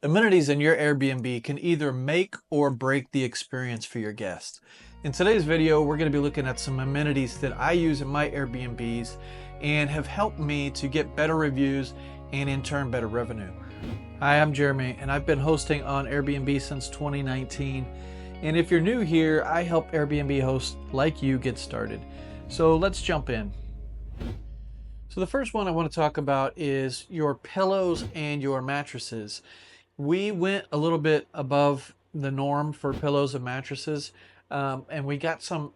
Amenities in your Airbnb can either make or break the experience for your guests. In today's video, we're going to be looking at some amenities that I use in my Airbnbs and have helped me to get better reviews and in turn better revenue. Hi, I'm Jeremy and I've been hosting on Airbnb since 2019. And if you're new here, I help Airbnb hosts like you get started. So let's jump in. So the first one I want to talk about is your pillows and your mattresses. We went a little bit above the norm for pillows and mattresses, and we got some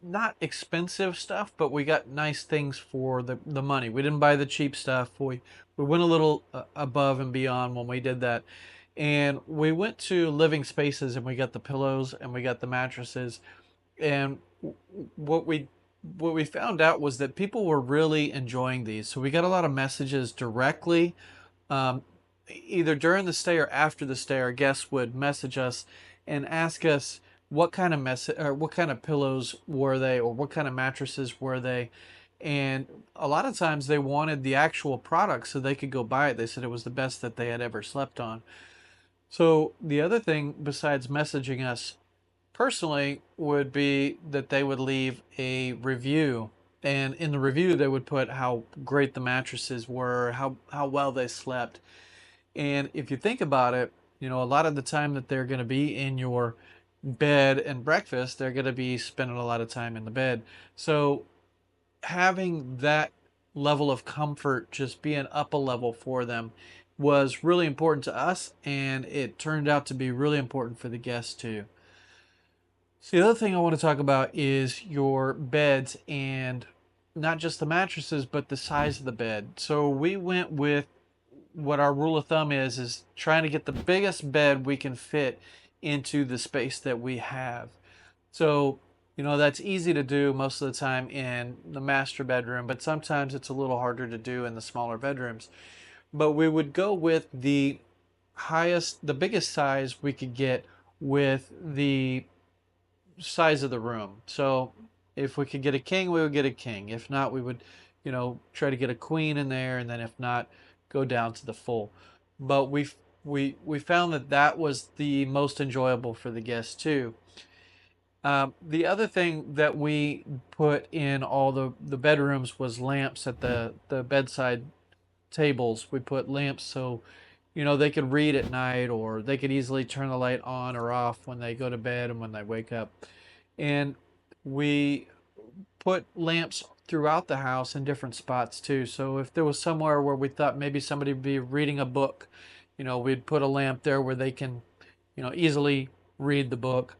not expensive stuff, but we got nice things for the money. We didn't buy the cheap stuff. We went a little above and beyond when we did that, and we went to Living Spaces and we got the pillows and we got the mattresses, and what we found out was that people were really enjoying these. So we got a lot of messages directly. Um, Either during the stay or after the stay, our guests would message us and ask us what kind of or what kind of pillows were they, or what kind of mattresses were they. And a lot of times they wanted the actual product so they could go buy it. They said it was the best that they had ever slept on. So the other thing besides messaging us personally would be that they would leave a review. And in the review, they would put how great the mattresses were, how well they slept. And if you think about it, you know, a lot of the time that they're going to be in your bed and breakfast, they're going to be spending a lot of time in the bed. So having that level of comfort just being up a level for them was really important to us, and it turned out to be really important for the guests too. So the other thing I want to talk about is your beds, and not just the mattresses, but the size of the bed. So we went with what our rule of thumb is trying to get the biggest bed we can fit into the space that we have. So, you know, that's easy to do most of the time in the master bedroom, but sometimes it's a little harder to do in the smaller bedrooms. But we would go with the biggest size we could get with the size of the room. So if we could get a king, we would get a king. If not, we would, you know, try to get a queen in there, and then if not, go down to the full. But we found that that was the most enjoyable for the guests too. The other thing that we put in all the bedrooms was lamps at the bedside tables. We put lamps so, you know, they could read at night, or they could easily turn the light on or off when they go to bed and when they wake up. And we put lamps throughout the house in different spots too. So if there was somewhere where we thought maybe somebody would be reading a book, you know, we'd put a lamp there where they can, you know, easily read the book.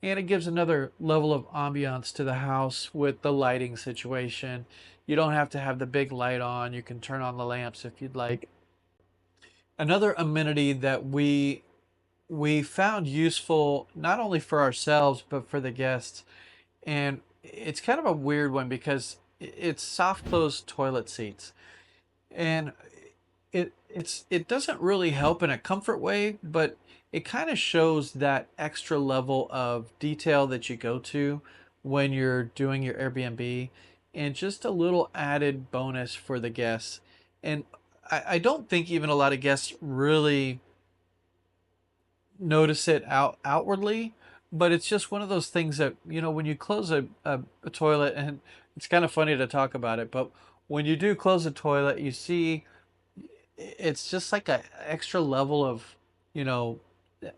And it gives another level of ambiance to the house with the lighting situation. You don't have to have the big light on. You can turn on the lamps if you'd like. Another amenity that we found useful not only for ourselves but for the guests, and it's kind of a weird one because it's soft close toilet seats, and it doesn't really help in a comfort way, but it kind of shows that extra level of detail that you go to when you're doing your Airbnb, and just a little added bonus for the guests. And I don't think even a lot of guests really notice it outwardly, but it's just one of those things that, you know, when you close a toilet, and it's kind of funny to talk about it, but when you do close a toilet, you see it's just like a extra level of, you know,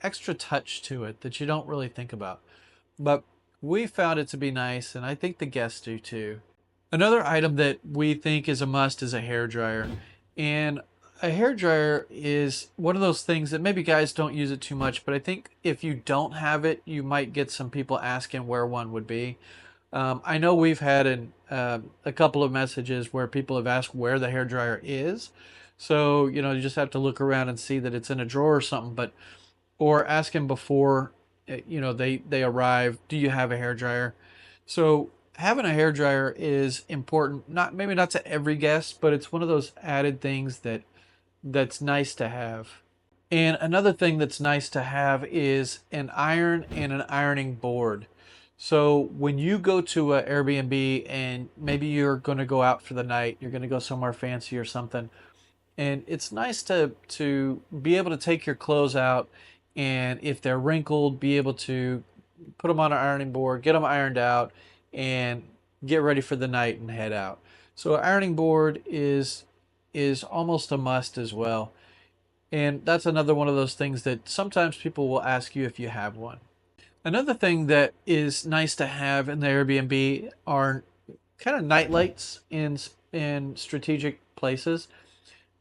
extra touch to it that you don't really think about. But we found it to be nice, and I think the guests do too. Another item that we think is a must is a hair dryer. And a hair dryer is one of those things that maybe guys don't use it too much, but I think if you don't have it, you might get some people asking where one would be. I know we've had a couple of messages where people have asked where the hair dryer is. So, you know, you just have to look around and see that it's in a drawer or something, but or ask them before, you know, they arrive, do you have a hair dryer? So having a hair dryer is important, not maybe not to every guest, but it's one of those added things that's nice to have. And another thing that's nice to have is an iron and an ironing board. So when you go to a Airbnb and maybe you're going to go out for the night, you're going to go somewhere fancy or something, And it's nice to be able to take your clothes out, and if they're wrinkled, be able to put them on an ironing board, get them ironed out, and get ready for the night and head out. So an ironing board is almost a must as well. And that's another one of those things that sometimes people will ask you if you have one. Another thing that is nice to have in the Airbnb are kind of night lights in strategic places,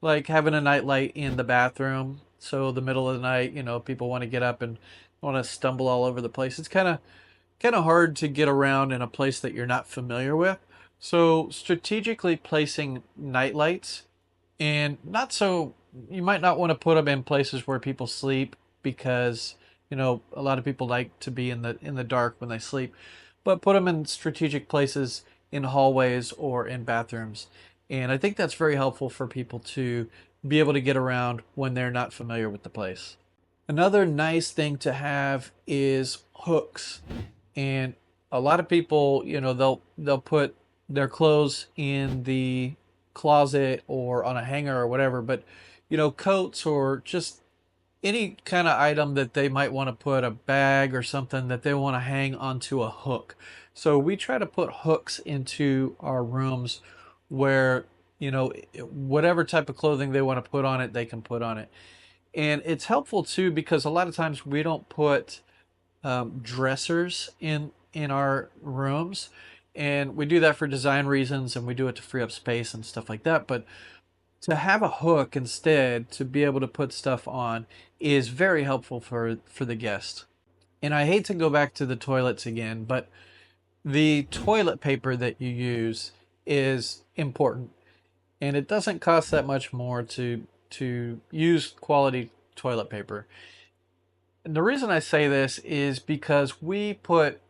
like having a night light in the bathroom. So the middle of the night, people want to get up and want to stumble all over the place. It's kind of hard to get around in a place that you're not familiar with. So strategically placing night lights, and not so you might not want to put them in places where people sleep, because a lot of people like to be in the dark when they sleep, but put them in strategic places, in hallways or in bathrooms. And I think that's very helpful for people to be able to get around when they're not familiar with the place. Another nice thing to have is hooks. And a lot of people, they'll put their clothes in the closet or on a hanger or whatever, but coats or just any kind of item that they might want to put, a bag or something that they want to hang onto a hook. So we try to put hooks into our rooms where, whatever type of clothing they want to put on it, they can put on it. And it's helpful too, because a lot of times we don't put dressers in our rooms, and we do that for design reasons, and we do it to free up space and stuff like that. But to have a hook instead to be able to put stuff on is very helpful for the guest. And I hate to go back to the toilets again, but the toilet paper that you use is important, and it doesn't cost that much more to use quality toilet paper. And the reason I say this is because we put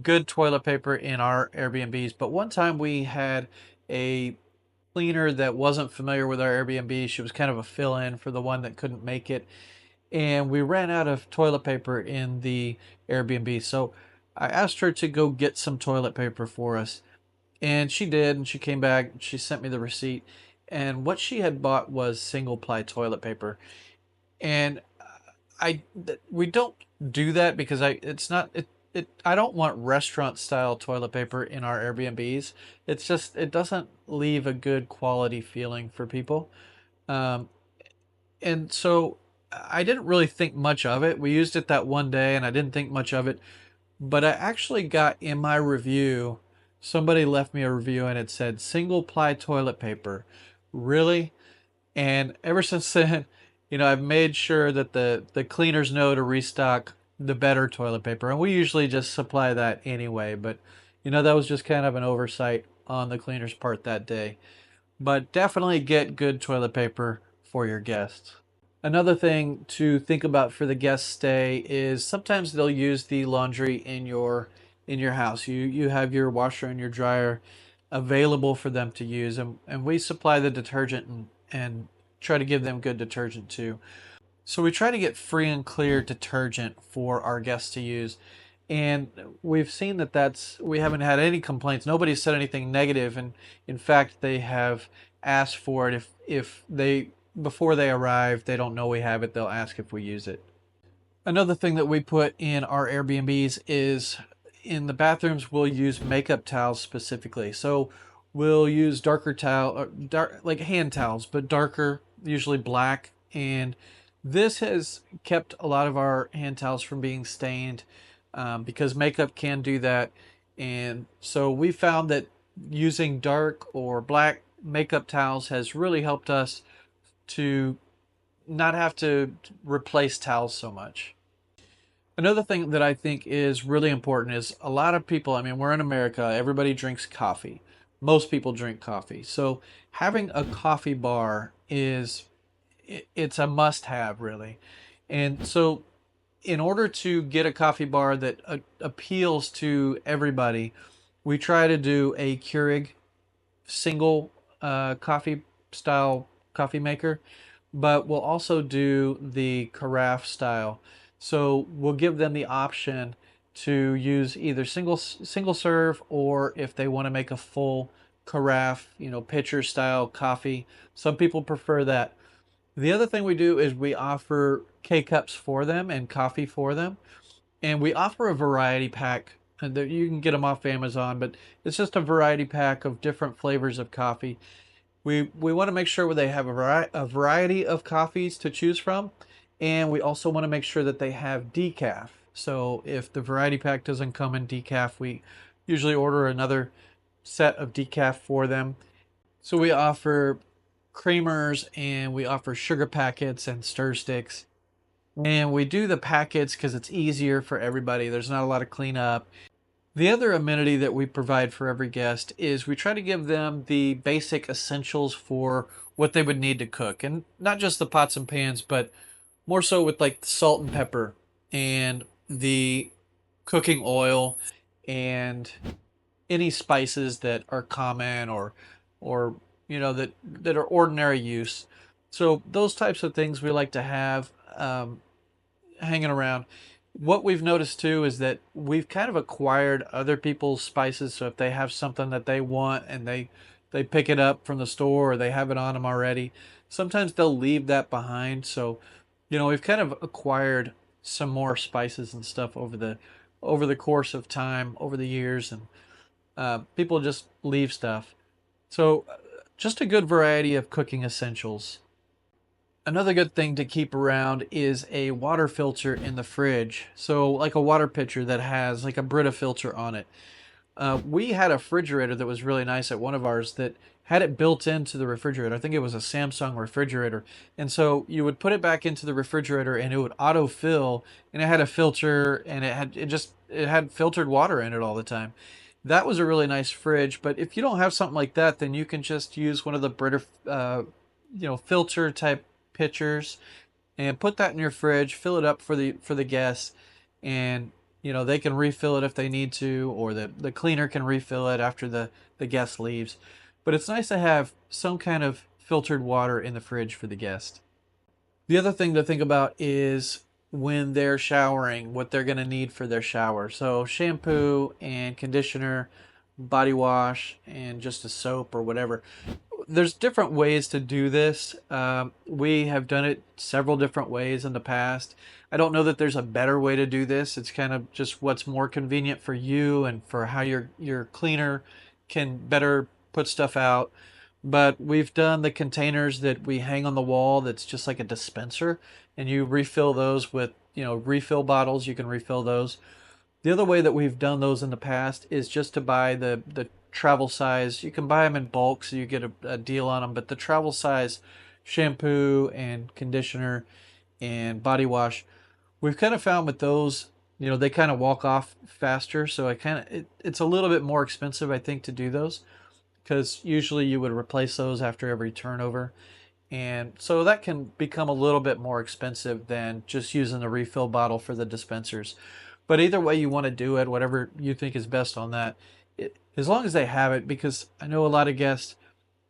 good toilet paper in our Airbnbs, but one time we had a cleaner that wasn't familiar with our Airbnb. She was kind of a fill-in for the one that couldn't make it, and we ran out of toilet paper in the Airbnb. So I asked her to go get some toilet paper for us, and she did, and she came back, she sent me the receipt, and what she had bought was single ply toilet paper. And we don't do that because it's not it I don't want restaurant style toilet paper in our Airbnbs. It's just, it doesn't leave a good quality feeling for people. Um, and so I didn't really think much of it. We used it that one day and I didn't think much of it. But I actually got in my review, somebody left me a review and it said single ply toilet paper. Really? And ever since then, I've made sure that the cleaners know to restock the better toilet paper. And we usually just supply that anyway. But, that was just kind of an oversight on the cleaner's part that day. But definitely get good toilet paper for your guests. Another thing to think about for the guest stay is sometimes they'll use the laundry in your house. You have your washer and your dryer available for them to use, and we supply the detergent and try to give them good detergent too. So we try to get free and clear detergent for our guests to use. And we've seen we haven't had any complaints. Nobody's said anything negative. And in fact, they have asked for it. If they, before they arrive, they don't know we have it, they'll ask if we use it. Another thing that we put in our Airbnbs is in the bathrooms, we'll use makeup towels specifically. So we'll use darker like hand towels, but darker, usually black. And this has kept a lot of our hand towels from being stained, because makeup can do that. And so we found that using dark or black makeup towels has really helped us to not have to replace towels so much. Another thing that I think is really important is a lot of people, I mean, we're in America, everybody drinks coffee. Most people drink coffee. So having a coffee bar it's a must have, really. And so in order to get a coffee bar that appeals to everybody, we try to do a Keurig single coffee style coffee maker, but we'll also do the carafe style. So we'll give them the option to use either single serve, or if they want to make a full carafe, pitcher style coffee. Some people prefer that. The other thing we do is we offer K-cups for them and coffee for them. And we offer a variety pack. And you can get them off Amazon, but it's just a variety pack of different flavors of coffee. We want to make sure they have a variety of coffees to choose from, and we also want to make sure that they have decaf. So if the variety pack doesn't come in decaf, we usually order another set of decaf for them. So we offer creamers and we offer sugar packets and stir sticks. And we do the packets because it's easier for everybody. There's not a lot of cleanup. The other amenity that we provide for every guest is we try to give them the basic essentials for what they would need to cook. And not just the pots and pans, but more so with like salt and pepper and the cooking oil and any spices that are common or that are ordinary use. So those types of things we like to have hanging around. What we've noticed too is that we've kind of acquired other people's spices. So if they have something that they want and they pick it up from the store or they have it on them already, sometimes they'll leave that behind. So, we've kind of acquired some more spices and stuff over the course of time, over the years, and people just leave stuff. So, just a good variety of cooking essentials. Another good thing to keep around is a water filter in the fridge. So like a water pitcher that has like a Brita filter on it. We had a refrigerator that was really nice at one of ours that had it built into the refrigerator. I think it was a Samsung refrigerator. And so you would put it back into the refrigerator and it would autofill, and it had a filter, and it had filtered water in it all the time. That was a really nice fridge. But if you don't have something like that, then you can just use one of the Brita filter type pitchers and put that in your fridge, fill it up for the guests, and they can refill it if they need to, or the cleaner can refill it after the guest leaves. But it's nice to have some kind of filtered water in the fridge for the guest. The other thing to think about is when they're showering, what they're going to need for their shower. So shampoo and conditioner, body wash, and just a soap or whatever. There's different ways to do this. We have done it several different ways in the past. I don't know that there's a better way to do this. It's kind of just what's more convenient for you and for how your cleaner can better put stuff out. But we've done the containers that we hang on the wall that's just like a dispenser, and you refill those with, refill bottles. You can refill those. The other way that we've done those in the past is just to buy the travel size. You can buy them in bulk, so you get a deal on them. But the travel size shampoo and conditioner and body wash, we've kind of found with those, they kind of walk off faster. So it's a little bit more expensive, I think, to do those, because usually you would replace those after every turnover. And so that can become a little bit more expensive than just using the refill bottle for the dispensers. But either way you want to do it, whatever you think is best on that, as long as they have it, because I know a lot of guests,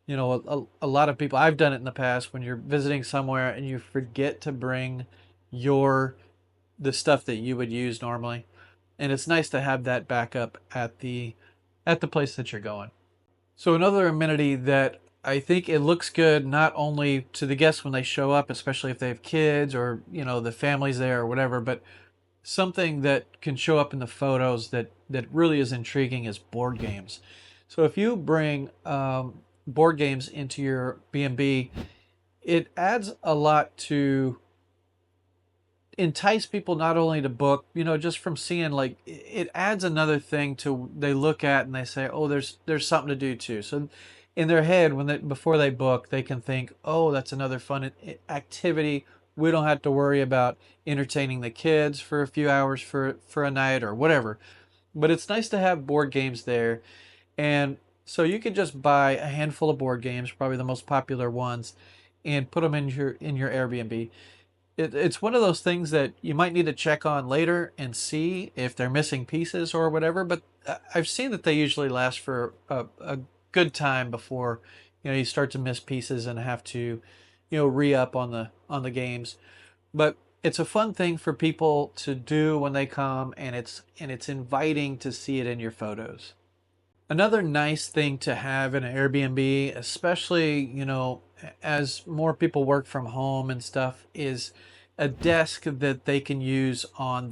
a lot of people, I've done it in the past when you're visiting somewhere and you forget to bring the stuff that you would use normally. And it's nice to have that backup at the place that you're going. So another amenity that I think it looks good not only to the guests when they show up, especially if they have kids or, the family's there or whatever, but something that can show up in the photos that really is intriguing is board games. So if you bring board games into your B&B, it adds a lot to entice people not only to book, just from seeing, like, it adds another thing to they look at and they say, oh, there's something to do too. So in their head, before they book, they can think, oh, that's another fun activity. We don't have to worry about entertaining the kids for a few hours for a night or whatever. But it's nice to have board games there. And so you could just buy a handful of board games, probably the most popular ones, and put them in your Airbnb. It's one of those things that you might need to check on later and see if they're missing pieces or whatever. But I've seen that they usually last for a good time before you start to miss pieces and have to re-up on the games. But it's a fun thing for people to do when they come, and it's inviting to see it in your photos. Another nice thing to have in an Airbnb, especially, as more people work from home and stuff, is a desk that they can use on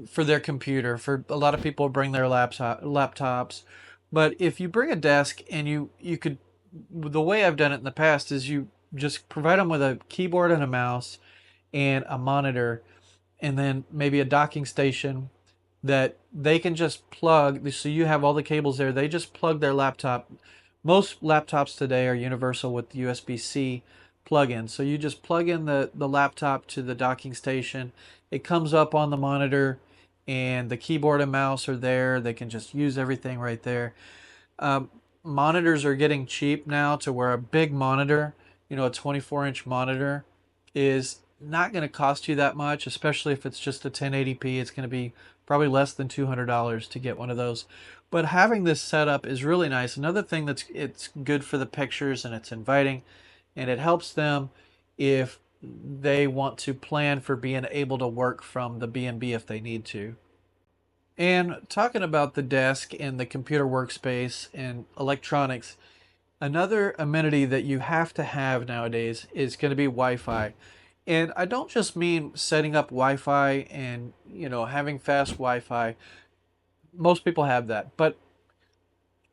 for their computer. For a lot of people bring their laptops, but if you bring a desk and you could, the way I've done it in the past is you just provide them with a keyboard and a mouse and a monitor, and then maybe a docking station that they can just plug. So you have all the cables there. They just plug their laptop. Most laptops today are universal with USB-C plug-in. So you just plug in the laptop to the docking station. It comes up on the monitor, and the keyboard and mouse are there. They can just use everything right there. Um, Monitors are getting cheap now to where a big monitor, a 24-inch monitor, is not going to cost you that much, especially if it's just a 1080p. It's going to be probably less than $200 to get one of those. But having this setup is really nice. Another thing it's good for the pictures, and it's inviting, and it helps them if they want to plan for being able to work from the B&B if they need to. And talking about the desk and the computer workspace and electronics, another amenity that you have to have nowadays is going to be Wi-Fi. And I don't just mean setting up Wi-Fi and, having fast Wi-Fi. Most people have that. But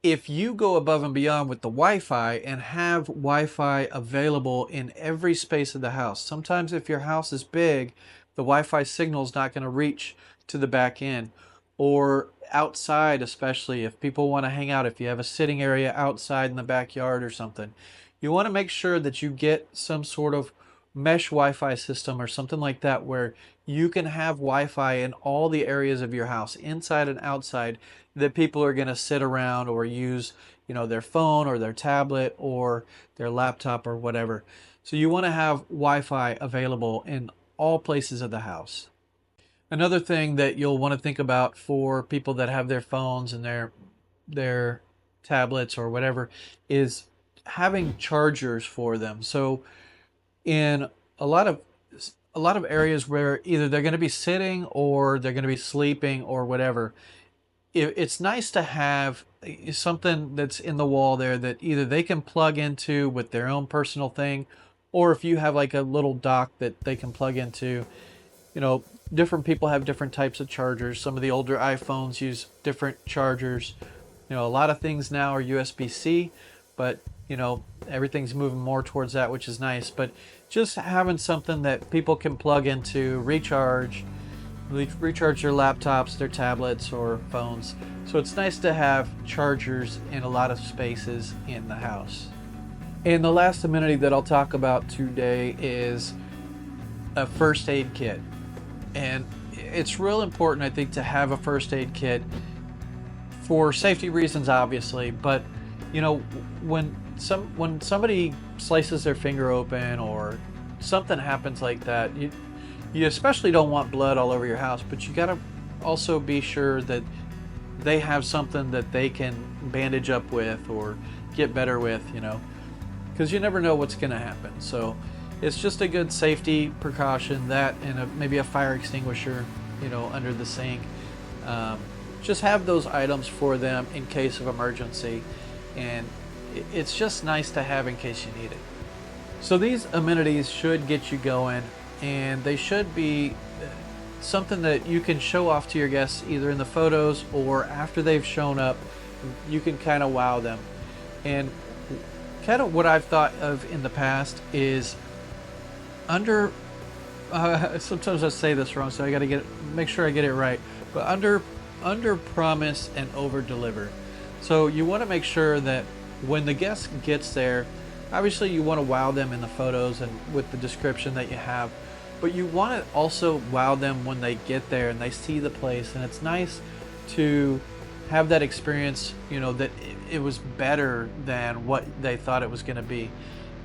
if you go above and beyond with the Wi-Fi and have Wi-Fi available in every space of the house, sometimes if your house is big, the Wi-Fi signal is not going to reach to the back end. Or outside, especially if people want to hang out, if you have a sitting area outside in the backyard or something, you want to make sure that you get some sort of mesh Wi-Fi system or something like that, where you can have Wi-Fi in all the areas of your house, inside and outside, that people are going to sit around or use, their phone or their tablet or their laptop or whatever. So you want to have Wi-Fi available in all places of the house. Another thing that you'll want to think about for people that have their phones and their tablets or whatever is having chargers for them. So in a lot of areas where either they're going to be sitting or they're going to be sleeping or whatever, it's nice to have something that's in the wall there that either they can plug into with their own personal thing, or if you have like a little dock that they can plug into. Different people have different types of chargers. Some of the older iPhones use different chargers. A lot of things now are USB-C, but everything's moving more towards that, which is nice. But just having something that people can plug into, recharge their laptops, their tablets, or phones. So it's nice to have chargers in a lot of spaces in the house. And the last amenity that I'll talk about today is a first aid kit. And it's real important, I think, to have a first aid kit for safety reasons, obviously. But when somebody slices their finger open or something happens like that, you especially don't want blood all over your house. But you got to also be sure that they have something that they can bandage up with or get better with, because you never know what's going to happen. So it's just a good safety precaution, that and maybe a fire extinguisher, under the sink. Just have those items for them in case of emergency, and it's just nice to have in case you need it. So these amenities should get you going, and they should be something that you can show off to your guests either in the photos or after they've shown up. You can kind of wow them. And kind of what I've thought of in the past is sometimes I say this wrong, so I got to make sure I get it right. But under promise and over deliver. So you want to make sure that when the guest gets there, obviously you want to wow them in the photos and with the description that you have, but you want to also wow them when they get there and they see the place. And it's nice to have that experience, that it was better than what they thought it was going to be.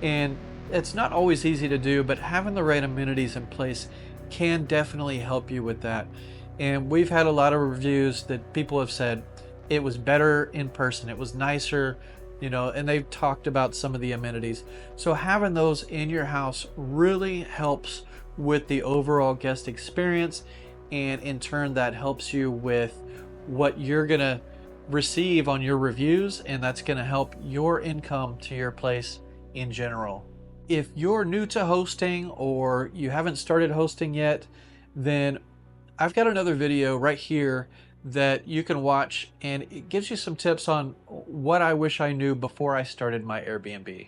And it's not always easy to do, but having the right amenities in place can definitely help you with that. And we've had a lot of reviews that people have said it was better in person, it was nicer, and they've talked about some of the amenities. So having those in your house really helps with the overall guest experience, and in turn that helps you with what you're gonna receive on your reviews, and that's going to help your income to your place in general. If you're new to hosting or you haven't started hosting yet, then I've got another video right here that you can watch, and it gives you some tips on what I wish I knew before I started my Airbnb.